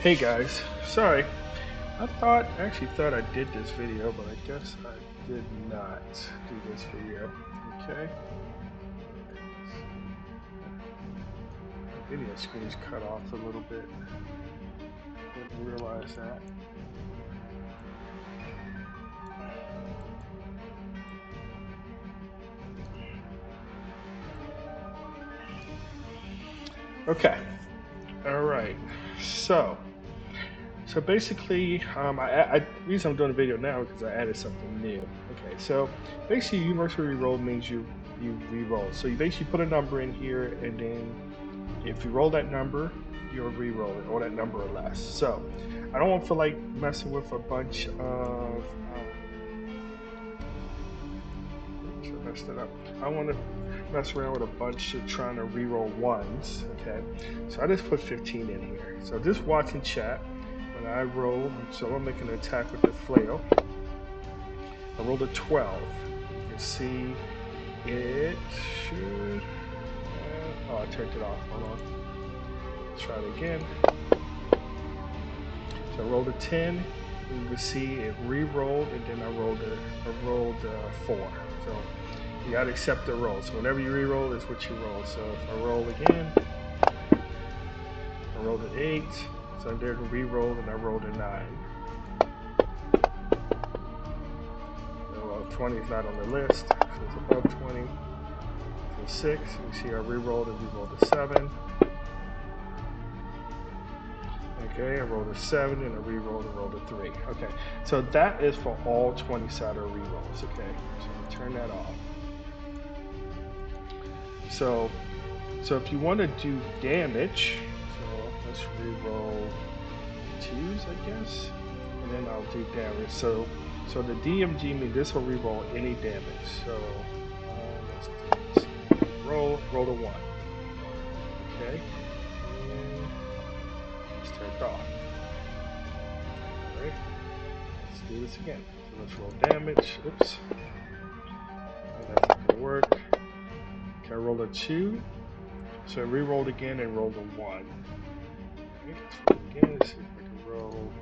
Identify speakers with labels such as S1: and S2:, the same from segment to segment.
S1: Hey guys, sorry. Actually thought I did this video, but I guess I did not do this video. Okay. Alright, let's see. My video screen's cut off a little bit. Didn't realize that. Okay. Alright. So basically, the reason I'm doing a video now is because I added something new. Okay, so basically, universal reroll means you re-roll. So you basically put a number in here, and then if you roll that number, you'll re-roll it, or that number or less. So I don't want to feel like messing with a bunch of. Oops, I messed it up. I want to mess around with a bunch of trying to re-roll ones. Okay, so I just put 15 in here. So just watching chat when I roll. So I'm making an attack with the flail. I rolled a 12. You can see it should. Oh, I turned it off. Hold on. Let's try it again. So I rolled a 10. You can see it re-rolled, and then I rolled a 4. So you gotta accept the roll. So whenever you re-roll, is what you roll. So if I roll again, I rolled an 8. So I did a re-roll, and I rolled a 9. So 20 is not on the list, so it's above 20. So 6. You see I re-rolled and re-rolled a 7. Okay, I rolled a 7 and I re-rolled and rolled a 3. Okay, so that is for all 20-sided re-rolls. Okay, so I'm gonna turn that off. So if you want to do damage, so let's re-roll 2s, I guess, and then I'll do damage. So the DMG means this will re-roll any damage. So let's do this. Roll a 1. Okay, and it's turned off. All right. Let's do this again. So let's roll damage. Oops. And that's not gonna work. Okay, I rolled a 2. So I re-rolled again and rolled a 1. Alright, let's roll again. Let's see if I can roll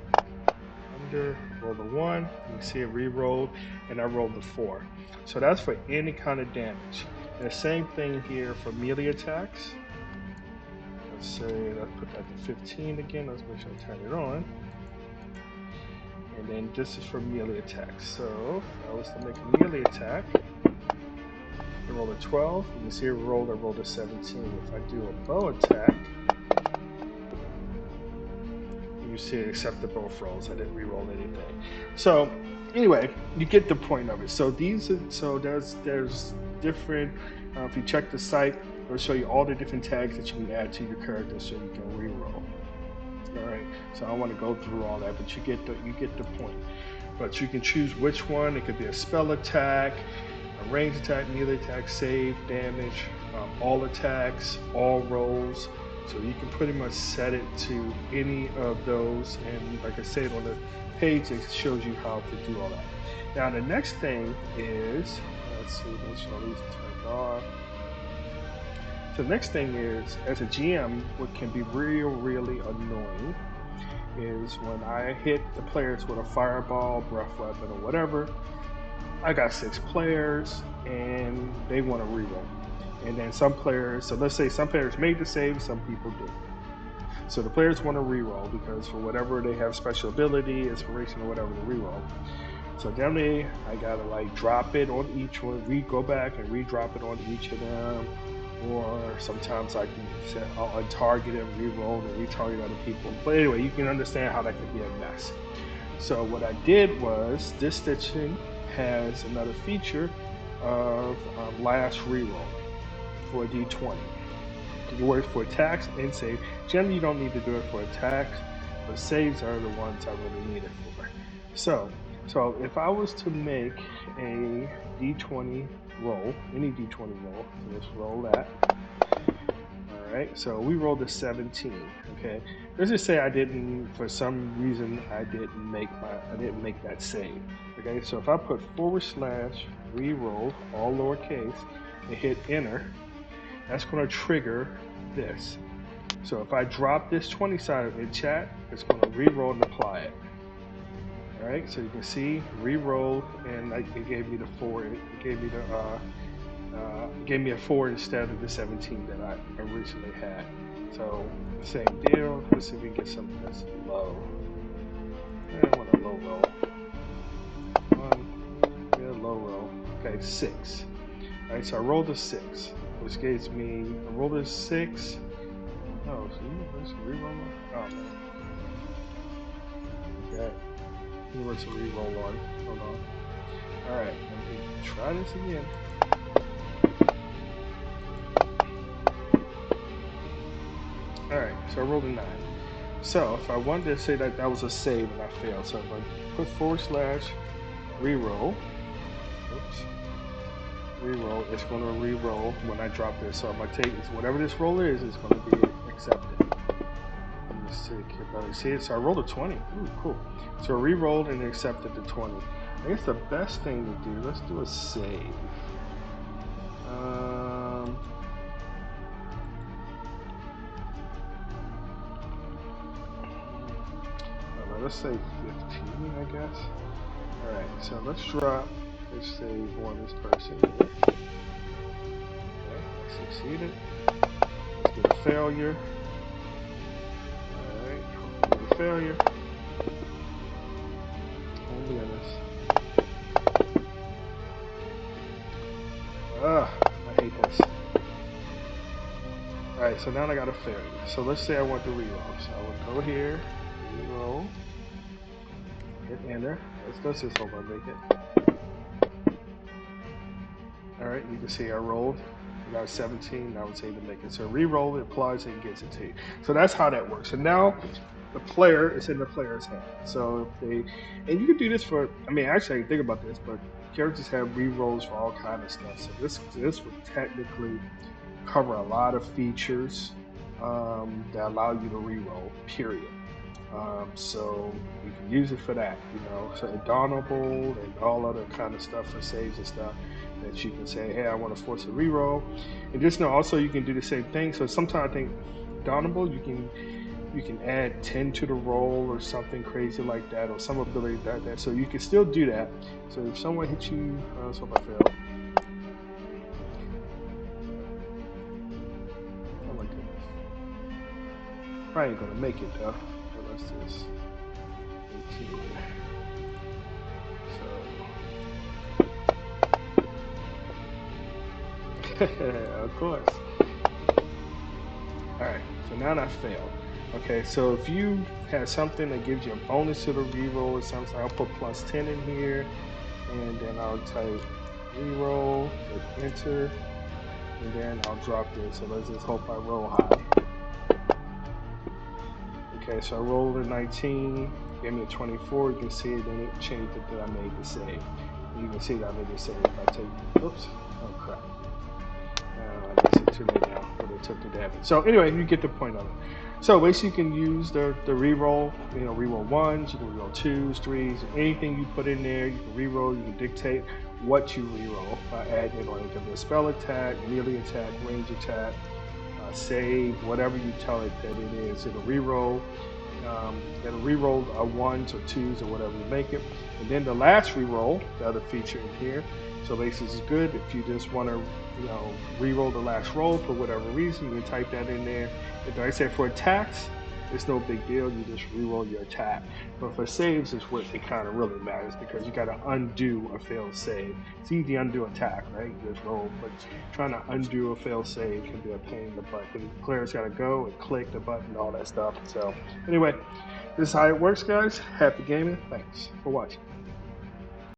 S1: under. Roll the 1. You can see it re-rolled, and I rolled the 4. So that's for any kind of damage. And the same thing here for melee attacks. Let's say, let's put that to 15 again. Let's make sure I turn it on. And then this is for melee attacks. So if I was to make a melee attack, I rolled a 12. You can see I rolled a 17. If I do a bow attack, you see it accepted both rolls. I didn't re-roll anything. So anyway, you get the point of it. So there's different. If you check the site, it'll show you all the different tags that you can add to your character, so you can re-roll. All right. So I don't want to go through all that, but you get the point. But you can choose which one. It could be a spell attack, a range attack, melee attack, save, damage, all attacks, all rolls. So you can pretty much set it to any of those. And like I said on the page, it shows you how to do all that. Now the next thing is, let's see, make sure these are turned off. So the next thing is, as a GM, what can be really annoying is when I hit the players with a fireball, breath weapon, or whatever. I got 6 players and they want to reroll. And then some players, so let's say some players made the save, some people did. So the players want to reroll because for whatever they have special ability, inspiration, or whatever to reroll. So generally, I gotta like drop it on each one, go back and re-drop it on each of them. Or sometimes I can set, I'll untarget and re-roll and retarget other people. But anyway, you can understand how that can be a mess. So what I did was, this stitching has another feature of last reroll for a d20. It works for attacks and save. Generally, you don't need to do it for attacks, but saves are the ones I really need it for. So if I was to make a d20 roll, any d20 roll, so let's roll that. All right, so we rolled a 17. Okay, let's just say I didn't, for some reason, I didn't make that save. Okay, so if I put / reroll, all lowercase, and hit enter, that's going to trigger this. So if I drop this 20 side in chat, it's going to re-roll and apply it. All right, so you can see re-roll, and it gave me the 4. It gave me it gave me a 4 instead of the 17 that I originally had. So same deal. Let's see if we can get something that's low. I want a low roll. Yeah, low roll. Okay, 6. All right, so I rolled a 6, which gives me I rolled a 6. Oh, so universal reroll. Oh man. Okay, universal reroll on. Hold on. All right, let me try this again. All right, so I rolled a 9. So if I wanted to say that that was a save and I failed, so if I put / reroll, oops, reroll, it's going to reroll when I drop this. So I'm going to take whatever this roll is, it's going to be accepted. Let me see, can barely see it. So I rolled a 20. Ooh, cool. So I re-rolled and accepted the 20. I guess the best thing to do, let's do a save. Um, I don't know, let's say 15, I guess. All right, so let's drop. Let's save on this person here. Okay, I succeeded. Let's get a failure. All right, hopefully get a failure. Oh my goodness. Ugh, I hate this. All right, so now I got a failure. So let's say I want to reroll. So I would go here, reroll, hit enter. Let's just hope I make it. All right, you can see I rolled. I got a 17. I was able to make it. So reroll, it applies, and gets it to you. So that's how that works. And now the player is in the player's hand. So if they, and you can do this for. I mean, actually, I can think about this, but characters have rerolls for all kind of stuff. So this would technically cover a lot of features that allow you to reroll. Period. So you can use it for that, so Dawnable and all other kind of stuff for saves and stuff that you can say, hey, I want to force a reroll. And just know also you can do the same thing. So sometimes I think Dawnable, you can add 10 to the roll or something crazy like that, or some ability like that. So you can still do that. So if someone hits you, so if I fail, oh my goodness, probably ain't gonna make it though. But let's just 18. So of course. All right, so now I failed. Okay, so if you have something that gives you a bonus to the reroll or something, I'll put +10 in here, and then I'll type reroll, hit enter, and then I'll drop this. So let's just hope I roll high. Okay, so I rolled a 19, gave me a 24. You can see it, then it changed it that I made the save. And you can see that I made the save. If I take, oops, oh crap. I guess it too late now, but it took the damage. So anyway, you get the point of it. So basically, you can use the reroll. Reroll ones, you can reroll twos, threes, anything you put in there. You can reroll. You can dictate what you reroll by adding it on. It can be a spell attack, melee attack, range attack, save, whatever you tell it that it is. It'll reroll. It'll reroll ones or twos or whatever you make it. And then the last reroll, the other feature in here. So basically, this is good if you just want to, reroll the last roll for whatever reason. You can type that in there. If I say for attacks, it's no big deal. You just reroll your attack. But for saves is what it kind of really matters because you got to undo a failed save. It's easy to undo attack, right? You just roll, but trying to undo a failed save can be a pain in the butt because the player's got to go and click the button and all that stuff. So anyway, this is how it works, guys. Happy gaming. Thanks for watching.